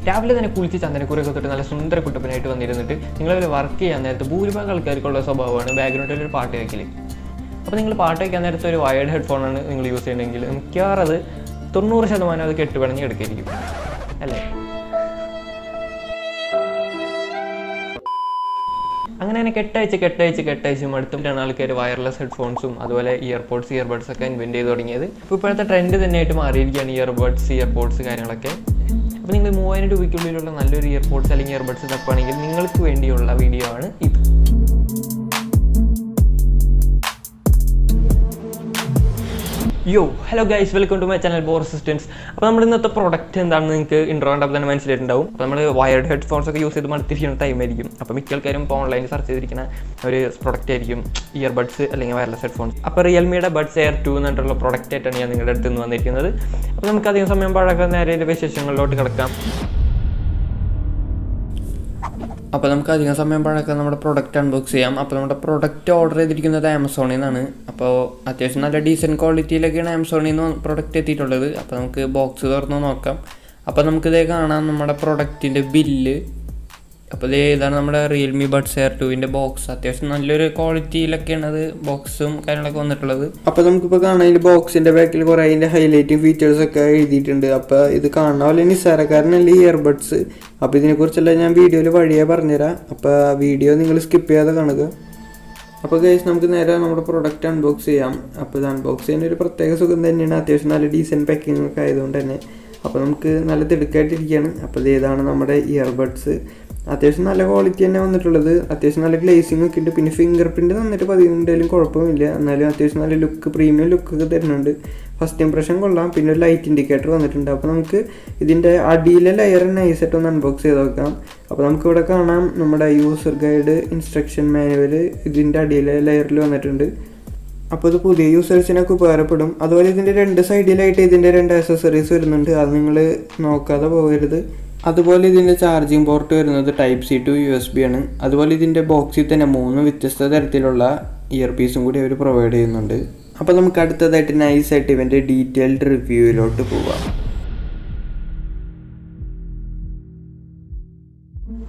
രാവിലെ തന്നെ കുളിച്ച് ചന്ദനക്കുരൊക്കെ തൊട്ട് നല്ല സുന്ദര കുട്ടപ്പനായിട്ട് വന്നിരുന്നിട്ട് നിങ്ങളതിൽ വർക്ക് ചെയ്യാൻ നേരത്തെ ഭൂരിഭാഗം ആൾക്കാർക്കുള്ള സ്വഭാവമാണ് ബാക്ക്ഗ്രൗണ്ടിൽ ഒരു പാട്ട് കേൾക്കൽ. അപ്പോൾ നിങ്ങൾ പാട്ട് കേൾക്കാൻ നേരത്തെ ഒരു വയർഡ് ഹെഡ്ഫോണാണ് നിങ്ങൾ യൂസ് ചെയ്യണമെങ്കിൽ മിക്കവാറും അത് 90% അത് കെട്ടുപണഞ്ഞ് എടുക്കായിരിക്കും അല്ലേ? അങ്ങനെ കെട്ടയച്ച് മടുത്തിട്ടാണ് ആൾക്കാർ വയർലെസ് ഹെഡ്ഫോൺസും അതുപോലെ ഇയർബഡ്സ് ഒക്കെ ഇൻവെൻറ്റ് ചെയ്ത് തുടങ്ങിയത്. ഇപ്പോൾ ഇപ്പോഴത്തെ ട്രെൻഡ് തന്നെയായിട്ട് മാറിയിരിക്കുകയാണ് ഇയർപോഡ്സ് കാര്യങ്ങളൊക്കെ. അപ്പോൾ നിങ്ങൾ 3000 രൂപയ്ക്കുള്ളിലുള്ള നല്ലൊരു ഇയർപോഡ്സ് അല്ലെങ്കിൽ ഇയർബഡ്സ് തപ്പാണെങ്കിൽ നിങ്ങൾക്ക് വേണ്ടിയുള്ള വീഡിയോ ആണ് ഇത്. Yo hello guys, welcome to my channel bore assistance. അപ്പോൾ നമ്മുടെ ഇന്നത്തെ പ്രൊഡക്റ്റ് എന്താണെന്ന് നിങ്ങൾക്ക് ഇൻട്രോ കണ്ടപ്പോൾ തന്നെ മനസ്സിലായിട്ടുണ്ടാവും. അപ്പോൾ നമ്മൾ വയർഡ് ഹെഡ്ഫോൺസ് ഒക്കെ യൂസ് ചെയ്ത് മടുത്തിരിക്കുന്ന ടൈമായിരിക്കും. അപ്പോൾ മിക്ക ആൾക്കാരും ഇപ്പോൾ ഓൺലൈനിൽ സെർച്ച് ചെയ്തിരിക്കുന്ന ഒരു പ്രൊഡക്റ്റ് ആയിരിക്കും ഇയർബഡ്സ് അല്ലെങ്കിൽ വയർലെസ് ഹെഡ്ഫോൺസ്. അപ്പോൾ റിയൽമിയുടെ ബഡ്സ് എയർ 2 എന്നിട്ടുള്ള പ്രൊഡക്റ്റ് ആയിട്ടാണ് ഞാൻ നിങ്ങളുടെ അടുത്ത് നിന്ന് വന്നിരിക്കുന്നത്. അപ്പോൾ നമുക്ക് അധികം സമയം പാഴാക്കാൻ നേരെ വിശേഷങ്ങളിലോട്ട് കിടക്കാം. അപ്പോൾ നമുക്ക് അധികം സമയം പഴക്കം നമ്മുടെ പ്രൊഡക്റ്റ് അൺബോക്സ് ചെയ്യാം. അപ്പോൾ നമ്മുടെ പ്രൊഡക്റ്റ് ഓർഡർ ചെയ്തിരിക്കുന്നത് ആമസോണിൽ നിന്നാണ്. അപ്പോൾ അത്യാവശ്യം നല്ല ഡീസൻറ്റ് ക്വാളിറ്റിയിലൊക്കെയാണ് ആമസോണിൽ നിന്ന് പ്രൊഡക്റ്റ് എത്തിയിട്ടുള്ളത്. അപ്പോൾ നമുക്ക് ബോക്സ് തുറന്ന് നോക്കാം. അപ്പോൾ നമുക്കിതേ കാണാം നമ്മുടെ പ്രൊഡക്റ്റിൻ്റെ ബില്ല്. അപ്പോൾ ഇതാണ് നമ്മുടെ റിയൽമി ബഡ്സ് എയർ 2ൻ്റെ ബോക്സ്. അത്യാവശ്യം നല്ലൊരു ക്വാളിറ്റിയിലൊക്കെയാണ് അത് ബോക്സും കാര്യങ്ങളൊക്കെ വന്നിട്ടുള്ളത്. അപ്പോൾ നമുക്കിപ്പോൾ കാണാൻ ഈ ബോക്സിൻ്റെ ബാക്കിൽ കുറേ അതിൻ്റെ ഹൈലൈറ്റിംഗ് ഫീച്ചേഴ്സൊക്കെ എഴുതിയിട്ടുണ്ട്. അപ്പോൾ ഇത് കാണുന്ന പോലെ നിസ്സാരക്കാരനല്ല ഈ ഇയർബഡ്സ്. അപ്പോൾ ഇതിനെക്കുറിച്ചെല്ലാം ഞാൻ വീഡിയോയിൽ വഴിയേ പറഞ്ഞുതരാം. അപ്പോൾ വീഡിയോ നിങ്ങൾ സ്കിപ്പ് ചെയ്യാതെ കാണുക. അപ്പോൾ ഗൈസ് നമുക്ക് നേരെ നമ്മുടെ പ്രൊഡക്റ്റ് അൺബോക്സ് ചെയ്യാം. അപ്പോൾ ഇത് അൺബോക്സ് ചെയ്യുന്ന ഒരു പ്രത്യേക സുഖം തന്നെയാണ്. അത്യാവശ്യം നല്ല ഡീസൻറ്റ് പാക്കിംഗ് ഒക്കെ ആയതുകൊണ്ട് തന്നെ അപ്പോൾ നമുക്ക് നല്ല തിടുക്കായിട്ടിരിക്കുകയാണ്. അപ്പോൾ ഇതാണ് നമ്മുടെ ഇയർബഡ്സ്. അത്യാവശ്യം നല്ല ക്വാളിറ്റി തന്നെ വന്നിട്ടുള്ളത്. അത്യാവശ്യം നല്ല ഗ്ലേസിംഗ് ഒക്കെ ഉണ്ട്. പിന്നെ ഫിംഗർ പ്രിൻറ്റ് തന്നിട്ട് 11 കുഴപ്പമില്ല. എന്നാലും അത്യാവശ്യം നല്ല പ്രീമിയം ലുക്കൊക്കെ തരുന്നുണ്ട്. ഫസ്റ്റ് ഇംപ്രഷൻ കൊള്ളാം. പിന്നെ ഒരു ലൈറ്റ് ഇൻഡിക്കേറ്റർ വന്നിട്ടുണ്ട്. അപ്പോൾ നമുക്ക് ഇതിൻ്റെ അടിയിലെ ലെയർ നൈസായിട്ട് ഒന്ന് അൺബോക്സ് ചെയ്ത് നോക്കാം. അപ്പോൾ നമുക്കിവിടെ കാണാം നമ്മുടെ യൂസർ ഗൈഡ് ഇൻസ്ട്രക്ഷൻ മാനുവൽ ഇതിൻ്റെ അടിയിലെ ലെയറിൽ വന്നിട്ടുണ്ട്. അപ്പോൾ ഇത് പുതിയ യൂസേഴ്സിനൊക്കെ ഉപകാരപ്പെടും. അതുപോലെ ഇതിൻ്റെ 2 സൈഡിലായിട്ട് ഇതിൻ്റെ 2 ആക്സസറീസ് വരുന്നുണ്ട്. അത് നിങ്ങൾ നോക്കാതെ പോകരുത്. അതുപോലെ ഇതിൻ്റെ ചാർജിങ് പോർട്ട് വരുന്നത് Type C to USB ആണ്. അതുപോലെ ഇതിൻ്റെ ബോക്സിൽ തന്നെ 3 വ്യത്യസ്ത തരത്തിലുള്ള ഇയർ പീസും കൂടി അവർ പ്രൊവൈഡ് ചെയ്യുന്നുണ്ട്. അപ്പോൾ നമുക്ക് അടുത്തതായിട്ട് നൈസായിട്ട് ഇവൻ്റെ ഡീറ്റെയിൽഡ് റിവ്യൂവിലോട്ട് പോവാം.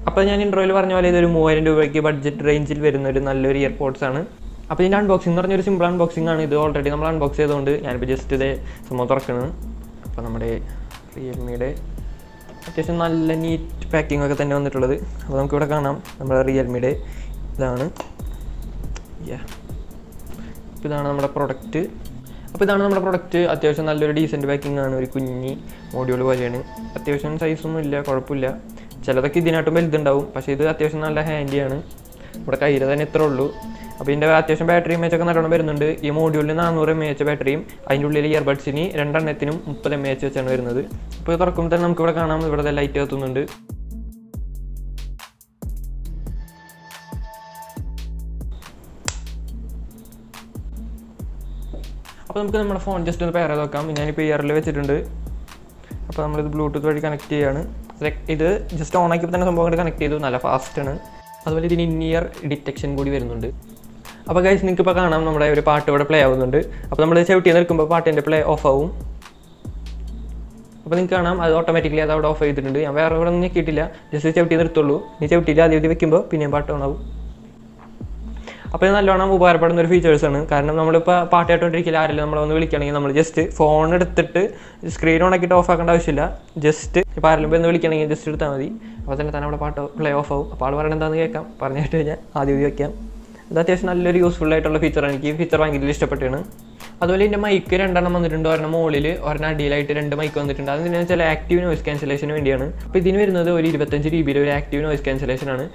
അപ്പോൾ ഞാൻ ഇൻട്രോയിൽ പറഞ്ഞ പോലെ ഇതൊരു 3000 രൂപയ്ക്ക് ബഡ്ജറ്റ് റേഞ്ചിൽ വരുന്ന ഒരു നല്ലൊരു ഇയർപോഡ്സ് ആണ്. അപ്പോൾ ഇതിൻ്റെ അൺബോക്സിംഗ് എന്ന് പറഞ്ഞൊരു സിമ്പിൾ അൺബോക്സിംഗ് ആണ്. ഇത് ഓൾറെഡി നമ്മൾ അൺബോക്സ് ചെയ്തുകൊണ്ട് ഞാനിപ്പോൾ ജസ്റ്റ് ഇതേ സംഭവം തുറക്കുന്നത്. അപ്പോൾ നമ്മുടെ റിയൽമിയുടെ അത്യാവശ്യം നല്ല നീറ്റ് പാക്കിംഗ് ഒക്കെ തന്നെ വന്നിട്ടുള്ളത്. അപ്പോൾ നമുക്കിവിടെ കാണാം നമ്മുടെ റിയൽമിയുടെ ഇതാണ്. അപ്പോൾ ഇതാണ് നമ്മുടെ പ്രൊഡക്റ്റ്. അത്യാവശ്യം നല്ലൊരു ഡീസൻറ്റ് പാക്കിംഗ് ആണ്. ഒരു കുഞ്ഞി മോഡ്യൂൾ പോലെയാണ്. അത്യാവശ്യം സൈസൊന്നും ഇല്ല, കുഴപ്പമില്ല. ചിലതൊക്കെ ഇതിനായിട്ടും വലുതുണ്ടാവും. പക്ഷേ ഇത് അത്യാവശ്യം നല്ല ഹാൻഡിയാണ്. നമ്മുടെ കയ്യിൽ തന്നെ ഇത്രേ ഉള്ളൂ. അപ്പോൾ ഇതിൻ്റെ അത്യാവശ്യം ബാറ്ററി എംഎച്ച് ഒക്കെ നല്ലോണം വരുന്നുണ്ട്. ഈ മോഡ്യൂളിന് 400 mAh ബാറ്ററിയും അതിൻ്റെ ഉള്ളിൽ ഇയർബഡ്സിന് 2 30 mAh വെച്ചാണ് വരുന്നത്. ഇപ്പോൾ തുറക്കുമ്പോൾ തന്നെ നമുക്കിവിടെ കാണാം ഇവിടെ ലൈറ്റ് കത്തുന്നുണ്ട്. അപ്പോൾ നമുക്ക് നമ്മുടെ ഫോൺ ജസ്റ്റ് ഒന്ന് പെയർ ചെയ്ത് നോക്കാം. ഞാനിപ്പോൾ ഇയറിൽ വെച്ചിട്ടുണ്ട്. അപ്പോൾ നമ്മളിത് ബ്ലൂടൂത്ത് വഴി കണക്ട് ചെയ്യുകയാണ്. ഇത് ജസ്റ്റ് ഓൺ ആക്കിയപ്പോൾ തന്നെ സംഭവം കണക്ട് ചെയ്തു. നല്ല ഫാസ്റ്റാണ്. അതുപോലെ ഇതിന് ഇയർ ഡിറ്റക്ഷൻ കൂടി വരുന്നുണ്ട്. അപ്പോൾ ഗൈസ് നിങ്ങൾക്കിപ്പോൾ കാണാം നമ്മുടെ ഒരു പാട്ട് ഇവിടെ പ്ലേ ആവുന്നുണ്ട്. അപ്പോൾ നമ്മൾ ചവിട്ടി നിൽക്കുമ്പോൾ പാട്ടിൻ്റെ പ്ലേ ഓഫ് ആവും. അപ്പോൾ നിങ്ങൾക്ക് കാണാം അത് ഓട്ടോമാറ്റിക്കലി അത് അവിടെ ഓഫ് ചെയ്തിട്ടുണ്ട്. ഞാൻ വേറെ ഇവിടെ ഒന്നും ഞെക്കിയിട്ടില്ല, ജസ്റ്റ് ചവിട്ടി നിർത്തുള്ളൂ. നീ ചവിട്ടിയിട്ട് ആദ്യം വെക്കുമ്പോൾ പിന്നെയും പാട്ട് ഓൺ ആവും. അപ്പോൾ ഇത് നല്ലോണം ഉപകാരപ്പെടുന്ന ഒരു ഫീച്ചേഴ്സാണ്. കാരണം നമ്മളിപ്പോൾ പാട്ട് കേട്ടോണ്ടിരിക്കില്ല, ആരെങ്കിലും നമ്മളൊന്ന് വിളിക്കുകയാണെങ്കിൽ നമ്മൾ ജസ്റ്റ് ഫോൺ എടുത്തിട്ട് സ്ക്രീൻ ഓൺ ആക്കിയിട്ട് ഓഫ് ആക്കേണ്ട ആവശ്യമില്ല. ജസ്റ്റ് ഇപ്പോൾ ആരെങ്കിലും എന്ന് വിളിക്കുകയാണെങ്കിൽ ജസ്റ്റ് എടുത്താൽ മതി. അപ്പോൾ തന്നെ നമ്മുടെ പാട്ട് പ്ലേ ഓഫ് ആവും. അപ്പോൾ ആൾ പറയുന്നത് എന്താണെന്ന് കേൾക്കാം. പറഞ്ഞിട്ട് കഴിഞ്ഞാൽ ആദ്യം വയ്ക്കാം. ഇത് അത്യാവശ്യം നല്ലൊരു യൂസ്ഫുൾ ആയിട്ടുള്ള ഫീച്ചറാണ്. എനിക്ക് ഈ ഫീച്ചർ ഭയങ്കര ഇഷ്ടപ്പെട്ടാണ്. അതുപോലെ ഇതിൻ്റെ മൈക്ക് 2 വന്നിട്ടുണ്ട്. ഒരെണ്ണം മുകളിൽ ഒരെണ്ണം അടിയിലായിട്ട് 2 മൈക്ക് വന്നിട്ടുണ്ട്. അതിന് വെച്ചാൽ ആക്റ്റീവ് നോയ്സ് ക്യാൻസലേഷന് വേണ്ടിയാണ്. അപ്പോൾ ഇതിന് വരുന്നത് ഒരു 25 GB ഒരു ആക്റ്റീവ് നോയ്സ് ക്യാൻസലേഷൻ ആണ്.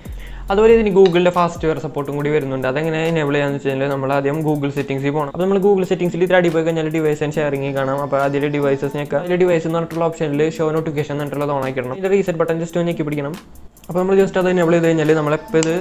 അതുപോലെ ഇതിന് ഗൂഗിളിൻ്റെ ഫാസ്റ്റ് വെയർ സപ്പോർട്ടും കൂടി വരുന്നുണ്ട്. അതെങ്ങനെ എനേബിൾ ചെയ്യാന്ന് വെച്ച് കഴിഞ്ഞാൽ നമ്മൾ ആദ്യം ഗൂഗിൾ സെറ്റിംഗ്സിൽ പോകണം. അപ്പോൾ നമ്മൾ ഗൂഗിൾ സെറ്റിംഗ്സിൽ ഇത് അടി പോയി കഴിഞ്ഞാൽ ഡിവൈസ് ആൻഡ് ഷെയറിംഗ് കാണാം. അപ്പോൾ അതിൽ ഡിവൈസസ് ഞെക്കാം. അതിൽ ഡിവൈസ് എന്ന് പറഞ്ഞിട്ടുള്ള ഓപ്ഷനിൽ ഷോ നോട്ടിഫിക്കേഷൻ എന്നിട്ടുള്ളത് ഓൺ ആക്കിയിടണം. ഇതിൻ്റെ റീസെറ്റ് ബട്ടൺ ജസ്റ്റ് ഒന്ന് ഞെക്കി പിടിക്കണം. അപ്പോൾ നമ്മൾ ജസ്റ്റ് അത് എനേബിൾ ചെയ്ത് കഴിഞ്ഞാൽ നമ്മളെപ്പോൾ ഇത്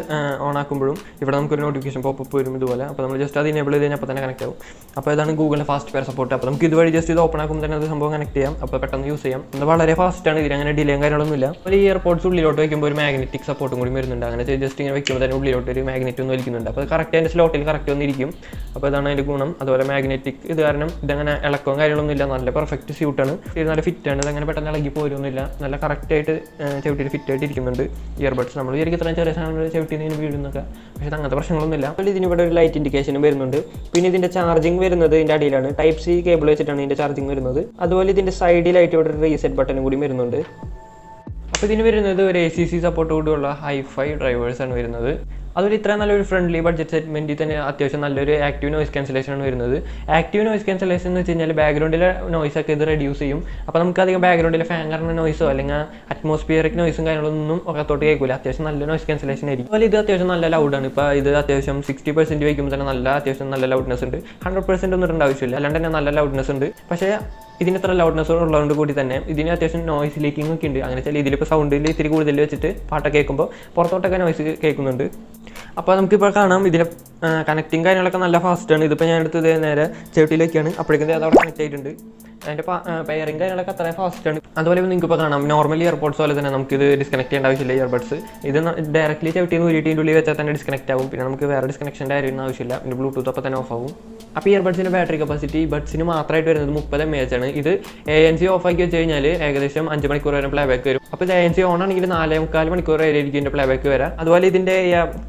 ഓൺ ആക്കുമ്പോഴും ഇവിടെ നമുക്കൊരു നോട്ടിഫിക്കേഷൻ പോപ്പ് വരും ഇതുപോലെ. അപ്പോൾ നമ്മൾ ജസ്റ്റ് അത് എനേബിൾ ചെയ്ത് കഴിഞ്ഞാൽ അപ്പോൾ തന്നെ കണക്ട് ആവും. അപ്പോൾ ഇതാണ് ഗൂഗിളിൻ്റെ ഫാസ്റ്റ് പെയർ സപ്പോർട്ട്. അപ്പോൾ നമുക്ക് ഇതുവഴി ജസ്റ്റ് ഇത് ഓപ്പൺ ആക്കുമ്പോൾ തന്നെ അത് സംഭവം കണക്ട് ചെയ്യാം. അപ്പോൾ പെട്ടെന്ന് യൂസ് ചെയ്യാം. ഇത് വളരെ ഫാസ്റ്റാണ്, ഇതിന് അങ്ങനെ ഡിലേയും കാര്യങ്ങളൊന്നുമില്ല. അപ്പോൾ ഈ ഇയർപോഡ്സ് ഉള്ളിലോട്ട് വയ്ക്കുമ്പോൾ ഒരു മാഗ്നറ്റിക് സപ്പോർട്ടും കൂടി വരുന്നുണ്ട്. അങ്ങനെ ജസ്റ്റ് ഇങ്ങനെ വയ്ക്കുമ്പോൾ തന്നെ ഉള്ളിലോട്ട് ഒരു മാഗ്നറ്റ് ഒന്ന് വലിക്കുന്നുണ്ട്. അപ്പോൾ കറക്റ്റ് അതിൻ്റെ സ്ലോട്ടിൽ കറക്റ്റ് വന്നിരിക്കും. അപ്പോൾ ഇതാണ് അതിൻ്റെ ഗുണം. അതുപോലെ മാഗ്നറ്റിക് ഇത് കാരണം ഇതങ്ങനെ ഇളക്കവും കാര്യങ്ങളൊന്നും ഇല്ല, നല്ല പെർഫെക്റ്റ് സ്യൂട്ടാണ്. ഇത് നല്ല ഫിറ്റാണ്, ഇതങ്ങനെ പെട്ടെന്ന് ഇളകി പോരുന്നില്ല, നല്ല കറക്റ്റായിട്ട് ചവിട്ടിയിൽ ഫിറ്റായിട്ട് ഇരിക്കുന്നുണ്ട് ഇയർബഡ്സ്. നമ്മൾ വിചാരിക്കും ഇത്രയും ചെറിയ സാധനങ്ങൾ ചവിട്ടിന്ന് വീഴുന്നൊക്കെ, പക്ഷേ അങ്ങനത്തെ പ്രശ്നങ്ങളൊന്നുമില്ല. അപ്പോൾ ഇതിനിവിടെ ഒരു ലൈറ്റ് ഇൻഡിക്കേഷനും വരുന്നുണ്ട്. പിന്നെ ഇതിൻ്റെ ചാർജിങ് വരുന്നത് ഇതിൻ്റെ അടിയിലാണ്, ടൈപ്പ് സി കേബിൾ വെച്ചിട്ടാണ് ഇതിൻ്റെ ചാർജിങ് വരുന്നത്. അതുപോലെ ഇതിൻ്റെ സൈഡിലായിട്ട് ഇവിടെ ഒരു റീസെറ്റ് ബട്ടനും കൂടി വരുന്നുണ്ട്. അപ്പോൾ ഇതിന് വരുന്നത് ഒരു ACC സപ്പോർട്ടോടുള്ള ഹൈഫൈ ഡ്രൈവേഴ്സാണ് വരുന്നത്. അതുപോലെ ഇത്ര നല്ലൊരു ഫ്രണ്ട്ലി ബഡ്ജറ്റ് സെഗ്മെൻറ്റിൽ തന്നെ അത്യാവശ്യം നല്ലൊരു ആക്റ്റീവ് നോയ്സ് ക്യാൻസലേഷൻ ആണ് വരുന്നത്. ആക്റ്റീവ് നോയ്സ് ക്യാൻസലേഷൻ എന്ന് വെച്ച് കഴിഞ്ഞാൽ ബാക്ക്ഗ്രൗണ്ടിലെ നോയ്സൊക്കെ ഇത് റെഡ്യൂസ് ചെയ്യും. അപ്പോൾ നമുക്ക് അധികം ബാക്ക്ഗ്രൗണ്ടിലെ ഫാൻ കാരണം നോയ്സോ അല്ലെങ്കിൽ അറ്റ്മോസ്ഫിയറിക് നോയ്സും കാര്യങ്ങളൊന്നും ഒക്കത്തോട്ട് കേൾക്കില്ല. അത്യാവശ്യം നല്ല നോയ്സ് ക്യാൻസലേഷൻ ആയിരിക്കും. അതുപോലെ ഇത് അത്യാവശ്യം നല്ല ലൗഡാണ്. ഇപ്പോൾ ഇത് അത്യാവശ്യം 60% വയ്ക്കുമ്പോൾ തന്നെ അത്യാവശ്യം നല്ല ലൗഡ്നെസ് ഉണ്ട്. 100% ഒന്നും ഇടേണ്ട ആവശ്യമില്ല, അല്ലാണ്ട് തന്നെ നല്ല ലൗഡ്നെസ് ഉണ്ട്. പക്ഷേ ഇതിന് ഇത്ര ലൗഡ്നെസ് ഉള്ളതുകൊണ്ട് കൂടി തന്നെ ഇതിന് അത്യാവശ്യം നോയ്സ് ലീക്കിംഗ് ഒക്കെ ഉണ്ട്. അങ്ങനെ വെച്ചാൽ ഇതിലിപ്പോൾ സൗണ്ടിൽ ഇത്തിരി കൂടുതൽ വെച്ചിട്ട് പാട്ടൊക്കെ കേൾക്കുമ്പോൾ പുറത്തോട്ടൊക്കെ നോയ്സ് കേൾക്കുന്നുണ്ട്. അപ്പോൾ നമുക്കിപ്പോൾ കാണാം ഇതിൻ്റെ കണക്റ്റിങ് കാര്യങ്ങളൊക്കെ നല്ല ഫാസ്റ്റാണ്. ഇതിപ്പോൾ ഞാൻ എടുത്തത് നേരെ ചെവിട്ടിലേക്കാണ്, അപ്പോഴേക്കും അത് അവിടെ കണക്ട് ആയിട്ടുണ്ട്. അതിൻ്റെ പെയറിങ് കാര്യങ്ങളൊക്കെ അത്രയും ഫാസ്റ്റാണ്. അതുപോലെ നിങ്ങൾക്കിപ്പോൾ കാണാം നോർമൽ ഇയർപോഡ്സ് പോലെ തന്നെ നമുക്കിത് ഡിസ്കണക്ട് ചെയ്യേണ്ട ആവശ്യമില്ല. ഇയർബഡ്സ് ഇത് ഡയറക്റ്റ്ലി ചവിട്ടിന്ന് ഊരിയിട്ട് ഉള്ളിൽ വെച്ചാൽ തന്നെ ഡിസ്കണക്ട് ആവും. പിന്നെ നമുക്ക് വേറെ ഡിസ്കണക്ഷൻ്റെ കാര്യമൊന്നും ആവശ്യമില്ല. പിന്നെ ബ്ലൂടൂത്ത് അപ്പോൾ തന്നെ ഓഫ് ആവും. അപ്പോൾ ഇയർബഡ്സിൻ്റെ ബാറ്ററി കപ്പാസിറ്റി ബഡ്സിന് മാത്രമായിട്ട് വരുന്നത് 30 mAh ആണ്. ഇത് ANC ഓഫ് ആക്കി വെച്ച് കഴിഞ്ഞാൽ ഏകദേശം 5 മണിക്കൂർ വരെ പ്ലേ ബാക്ക് വരും. അപ്പോൾ ഇത് ANC ഓൺ ആണെങ്കിൽ 4.25 മണിക്കൂർ വരെ ആയിരിക്കും ഇതിൻ്റെ പ്ലേ ബാക്ക് വരാം. അതുപോലെ ഇതിൻ്റെ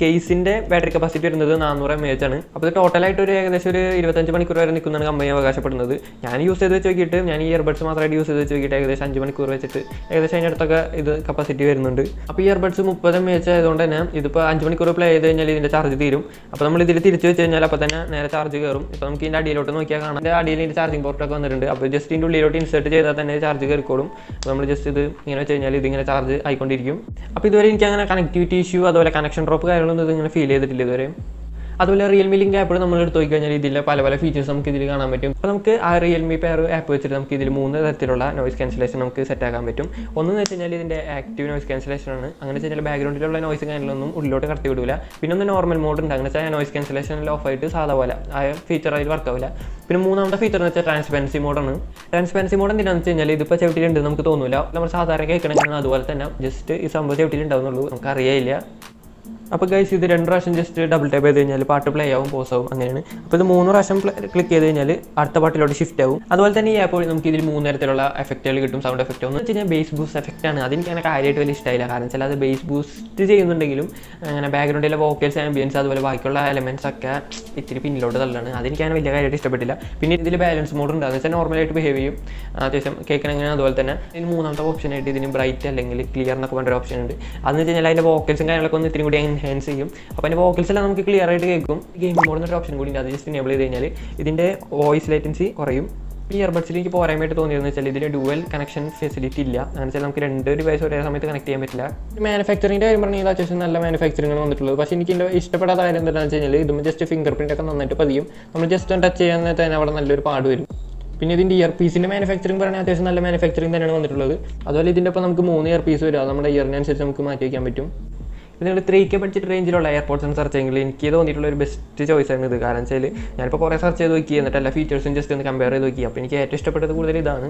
കേസിൻ്റെ ബാറ്ററി കപ്പാസിറ്റി വരുന്നത് 400 mAh ആണ്. അപ്പോൾ ഇത് ടോട്ടലായിട്ട് ഒരു ഏകദേശം ഒരു 25 മണിക്കൂർ വരെ നിൽക്കുന്നതാണ് കമ്പനി അവകാശപ്പെടുന്നത്. ഞാൻ യൂസ് ചെയ്ത് വെച്ച് നോക്കിയിട്ട്, ഞാൻ ഈ ഇയർബഡ്സ് മാത്രമായിട്ട് യൂസ് ചെയ്ത് വെച്ച് നോക്കിയിട്ട് ഏകദേശം 5 മണിക്കൂർ വെച്ചിട്ട് ഏകദേശം അതിൻ്റെ അടുത്തൊക്കെ ഇത് കപ്പാസിറ്റി വരുന്നുണ്ട്. അപ്പോൾ ഇയർബഡ്സ് 30 mAh ആയതുകൊണ്ട് തന്നെ ഇതിപ്പോൾ 5 മണിക്കൂർ പ്ലേ ചെയ്ത് കഴിഞ്ഞാൽ ഇതിൻ്റെ ചാർജ് തീരും. അപ്പോൾ നമ്മൾ ഇതിൽ തിരിച്ച് വെച്ച് കഴിഞ്ഞാൽ അപ്പോൾ തന്നെ നേരെ ചാർജ് കയറും. ഇപ്പോൾ നമുക്ക് ഇതിൻ്റെ അടിയിലോട്ട് നോക്കിയാൽ കാണാം, ഇതിൻ്റെ അടിയിൽ ഇതിൻ്റെ ചാർജിങ് പോർട്ടൊക്കെ വന്നിട്ടുണ്ട്. അപ്പോൾ ജസ്റ്റ് ഇതിൻ്റെ ഉള്ളിലോട്ട് ഇൻസേർട്ട് ചെയ്താൽ തന്നെ ചാർജ് കയറിക്കോളും. അപ്പോൾ നമ്മൾ ജസ്റ്റ് ഇത് ഇങ്ങനെ വെച്ച് കഴിഞ്ഞാൽ ഇതിങ്ങനെ ചാർജ് ആയിക്കൊണ്ടിരിക്കും. അപ്പോൾ ഇതുവരെ എനിക്ക് അങ്ങനെ കണക്ടിവിറ്റി ഇഷ്യൂ അതുപോലെ കണക്ഷൻ ഡ്രോപ്പ് കാര്യങ്ങളൊന്നും ഇതിങ്ങനെ ഫീൽ ചെയ്തിട്ടില്ല ഇതുവരെ. അതുപോലെ റിയൽമി ലിങ്ക് ആപ്പ് നമ്മൾ എടുത്ത് നോക്കി കഴിഞ്ഞാൽ ഇതിലെ പല പല ഫീച്ചേഴ്സ് നമുക്ക് ഇതിൽ കാണാൻ പറ്റും. അപ്പോൾ നമുക്ക് ആ റിയൽമി പെയർ ആപ്പ് വെച്ചിട്ട് നമുക്ക് ഇതിൽ 3 തരത്തിലുള്ള നോയ്സ് ക്യാൻസലേഷൻ നമുക്ക് സെറ്റ് ആക്കാൻ പറ്റും. ഒന്നെന്ന് വെച്ച് കഴിഞ്ഞാൽ ഇതിൻ്റെ ആക്റ്റീവ് നോയ്സ് ക്യാൻസലേഷൻ ആണ്. അങ്ങനെ വെച്ച് കഴിഞ്ഞാൽ ബാക്ക്ഗ്രൗണ്ടിലുള്ള നോയ്സ് കാര്യങ്ങളൊന്നും ഉള്ളിലോട്ട് കടത്തി വിടില്ല. പിന്നെ ഒന്ന് നോർമൽ മോഡ് ഉണ്ട്, അങ്ങനെ വെച്ചാൽ നോയ്സ് ക്യാൻസലേഷനിൽ ഓഫ് ആയിട്ട് സാധാ പോലെ ആ ഫീച്ചർ അതിൽ വർക്ക് ആവില്ല. പിന്നെ മൂന്നാമത്തെ ഫീച്ചർ എന്ന് വെച്ചാൽ ട്രാൻസ്പെറൻസി മോഡാണ്. ട്രാൻസ്പെറൻസി മോഡ് എന്തിനാണെന്ന് വെച്ച് കഴിഞ്ഞാൽ ഇതിപ്പോൾ ചവിട്ടിലുണ്ട് നമുക്ക് തോന്നില്ല, നമ്മൾ സാധാരണ കേൾക്കണമെങ്കിൽ അതുപോലെ തന്നെ ജസ്റ്റ് ഈ സംഭവം ചവിട്ടിലുണ്ടാവുന്നുള്ളൂ, നമുക്ക് അറിയില്ല. അപ്പോൾ ഗൈസ് ഇത് 2 പ്രാവശ്യം ജസ്റ്റ് ഡബിൾ ടാപ്പ് ചെയ്ത് കഴിഞ്ഞാൽ പാട്ട് പ്ലേ ആവും, പോസ് ആവും, അങ്ങനെയാണ്. അപ്പോൾ ഇത് 3 പ്രാവശ്യം ക്ലിക്ക് ചെയ്ത് കഴിഞ്ഞാൽ അടുത്ത പാട്ടിലോട്ട് ഷിഫ്റ്റ് ആവും. അതുപോലെ തന്നെ ഈ ആപ്പ് നമുക്ക് ഇതിൽ 3 തരത്തിലുള്ള എഫക്റ്റുകൾ കിട്ടും. സൗണ്ട് എഫക്റ്റ് ഒന്ന് വെച്ച് കഴിഞ്ഞാൽ ബേസ് ബൂസ്റ്റ് എഫക്റ്റ് ആണ്. അതെനിക്ക് അങ്ങനെ കാര്യമായിട്ട് വലിയ ഇഷ്ടമായില്ല, കാരണം വെച്ചാൽ അത് ബേസ് ബൂസ്റ്റ് ചെയ്യുന്നുണ്ടെങ്കിലും അങ്ങനെ ബാക്ക്ഗ്രൗണ്ടിലെ വോക്കൽസ് ആംബിയൻസ് അതുപോലെ ബാക്കിയുള്ള എലമെൻറ്റ്സ് ഒക്കെ ഇത്തിരി പിന്നിലോട്ട് തള്ളാണ്. അതെനിക്കങ്ങനെ വലിയ കാര്യമായിട്ട് ഇഷ്ടപ്പെട്ടില്ല. പിന്നെ ഇതിൽ ബാലൻസ് മോഡ് ഉണ്ട്, അതെന്ന് വെച്ചാൽ നോർമലായിട്ട് ബിഹേവ് ചെയ്യും, അത്യാവശ്യം കേൾക്കണമെങ്കിൽ. അതുപോലെ തന്നെ ഇതിന് 3ാമത്തെ ഓപ്ഷനായിട്ട് ഇതിന് ബ്രൈറ്റ് അല്ലെങ്കിൽ ക്ലിയർ എന്നൊക്കെ പറഞ്ഞൊരു ഓപ്ഷൻ ഉണ്ട്. അതെന്ന് വെച്ച് കഴിഞ്ഞാൽ അതിൻ്റെ വോക്കൽസും കാര്യങ്ങളൊക്കെ ഒന്ന് ഇത്തിരി കൂടി എൻഹാൻസ് ചെയ്യും. അപ്പോൾ അതിൻ്റെ വോക്കൽസ് എല്ലാം നമുക്ക് ക്ലിയർ ആയിട്ട് കേൾക്കും. ഗെയിമിംഗ് മോഡ് എന്നൊരു ഓപ്ഷൻ കൂടി ഉണ്ട്, അത് ജസ്റ്റ് എനേബിൾ ചെയ്ത് കഴിഞ്ഞാൽ ഇതിൻ്റെ വോയിസ് ലേറ്റൻസി കുറയും. ഈ ഇയർബഡ്സിൽ എനിക്ക് പോരായ്മയായിട്ട് തോന്നിയതെന്ന് വെച്ചാൽ ഇതിൽ ഡുവൽ കണക്ഷൻ ഫെസിലിറ്റി ഇല്ല. അങ്ങനെ വെച്ചാൽ നമുക്ക് 2 ഡിവൈസ് ഒരേ സമയത്ത് കണക്ട് ചെയ്യാൻ പറ്റില്ല. മാനുഫാക്ചറിൻ്റെ കാര്യം പറഞ്ഞാൽ ഇത് അത്യാവശ്യം നല്ല മാനുഫാക്ചറിംഗ് വന്നിട്ടുള്ളത്. പക്ഷേ എനിക്ക് എൻ്റെ ഇഷ്ടപ്പെടാത്ത കാര്യം എന്താണെന്ന് വെച്ച് കഴിഞ്ഞാൽ ഇതും ജസ്റ്റ് ഫിംഗർ പ്രിൻ്റ് ഒക്കെ നന്നായിട്ട് പതിയും, നമ്മൾ ജസ്റ്റ് ടച്ച് ചെയ്യാൻ തന്നെ അവിടെ നല്ലൊരു പാട് വരും. പിന്നെ ഇതിൻ്റെ ഇയർ പീസിൻ്റെ മാനുഫാക്ചറിംഗ് പറഞ്ഞാൽ അത്യാവശ്യം നല്ല മാനുഫാക്ചറിംഗ് തന്നെയാണ് വന്നിട്ടുള്ളത്. അതുപോലെ ഇതിൻ്റെ ഇപ്പോൾ നമുക്ക് 3 ഇയർ പീസ് വരും, അത് നമ്മുടെ ഇയറിനനുസരിച്ച് നമുക്ക് മാറ്റി വയ്ക്കാൻ പറ്റും. നിങ്ങൾ 3K ബഡ്ജറ്റ് റേഞ്ചിലുള്ള എയർപോഡ്സ് സെർച്ച് ചെയ്യുമെങ്കിൽ എനിക്ക് തോന്നിയിട്ടുള്ള ഒരു ബെസ്റ്റ് ചോയ്സ് ആണ് ഇത്. കാരണം വെച്ചാൽ ഞാനിപ്പോൾ കുറേ സെർച്ച് ചെയ്ത് നോക്കി, എന്നിട്ട് എല്ലാ ഫീച്ചേഴ്സും ജസ്റ്റ് ഒന്ന് കമ്പയർ ചെയ്ത് നോക്കി. അപ്പോൾ എനിക്ക് ഏറ്റവും ഇഷ്ടപ്പെട്ടത് കൂടുതൽ ഇതാണ്.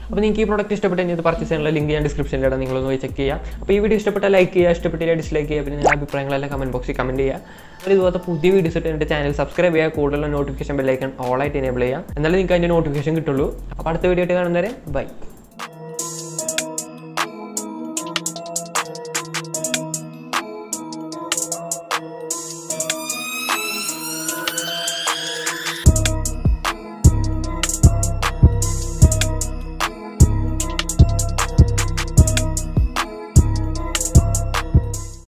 അപ്പോൾ നിങ്ങൾക്ക് ഈ പ്രോഡക്റ്റ് ഇഷ്ടപ്പെട്ടെങ്കിൽ ഇത് പർച്ചേസ് ചെയ്യാനുള്ള ലിങ്ക് ഞാൻ ഡിസ്ക്രിപ്ഷനിലിടാം, നിങ്ങളൊന്ന് പോയി ചെക്ക് ചെയ്യുക. അപ്പോൾ ഈ വീഡിയോ ഇഷ്ടപ്പെട്ടാൽ ലൈക്ക് ചെയ്യുക, ഇഷ്ടപ്പെട്ടില്ല ഡിസ്ലൈക്ക് ചെയ്യുക. പിന്നെ നിങ്ങളുടെ അഭിപ്രായങ്ങളെല്ലാം കമൻറ്റ് ബോക്സിൽ കമൻറ്റ് ചെയ്യുക. അപ്പോൾ ഇതുപോലത്തെ പുതിയ വീഡിയോസ് ഇട്ട് എൻ്റെ ചാനൽ സബ്സ്ക്രൈബ് ചെയ്യുക, കൂടുതലുള്ള നോട്ടിഫിക്കേഷൻ ബെല്ലൈക്കൺ ഓൾ ആയിട്ട് എനേബിൾ ചെയ്യുക, എന്നാലും നിങ്ങൾക്ക് അതിൻ്റെ നോട്ടിഫിക്കേഷൻ കിട്ടുള്ളൂ. അപ്പോൾ അടുത്ത വീഡിയോ ആയിട്ട് കാണുന്നവരെ ബൈ.